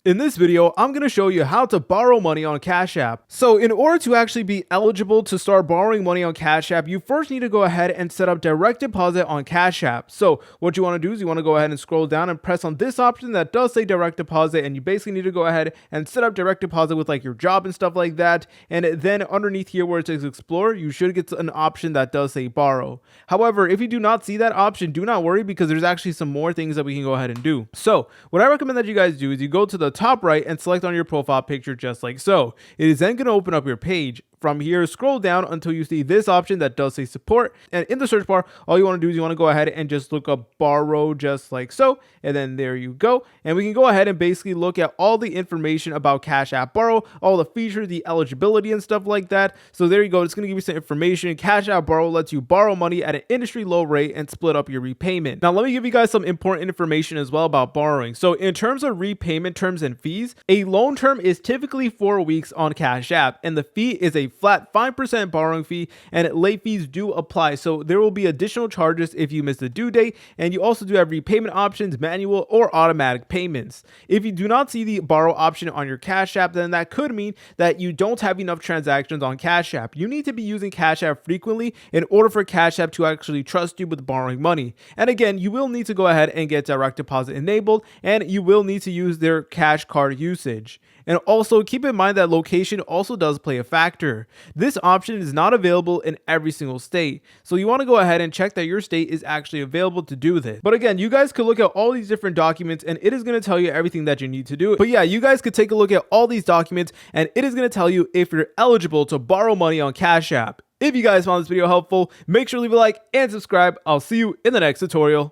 In this video, I'm going to show you how to borrow money on Cash App. So in order to actually be eligible to start borrowing money on Cash App, you first need to go ahead and set up direct deposit on Cash App. So what you want to do is you want to go ahead and scroll down and press on this option that does say direct deposit, and you basically need to go ahead and set up direct deposit with like your job and stuff like that. And then underneath here where it says explore, you should get an option that does say borrow. However, if you do not see that option, do not worry, because there's actually some more things that we can go ahead and do. So what I recommend that you guys do is you go to the top right and select on your profile picture just like so. It is then going to open up your page. From here, scroll down until you see this option that does say support, and in the search bar, all you want to do is you want to go ahead and just look up borrow just like so, and then there you go. And we can go ahead and basically look at all the information about Cash App Borrow, all the features, the eligibility and stuff like that. So there you go. It's going to give you some information. Cash App Borrow lets you borrow money at an industry low rate and split up your repayment. Now let me give you guys some important information as well about borrowing. So in terms of repayment terms and fees, a loan term is typically 4 weeks on Cash App, and the fee is a flat 5% borrowing fee, and late fees do apply. So there will be additional charges if you miss the due date, and you also do have repayment options, manual or automatic payments. If you do not see the borrow option on your Cash App, then that could mean that you don't have enough transactions on Cash App. You need to be using Cash App frequently in order for Cash App to actually trust you with borrowing money. And again, you will need to go ahead and get direct deposit enabled, and you will need to use their cash card usage. And also keep in mind that location also does play a factor. This option is not available in every single state, so you want to go ahead and check that your state is actually available to do this. But again, you guys could look at all these different documents and it is going to tell you everything that you need to do. But yeah, you guys could take a look at all these documents and it is going to tell you if you're eligible to borrow money on Cash App. If you guys found this video helpful, make sure to leave a like and subscribe. I'll see you in the next tutorial.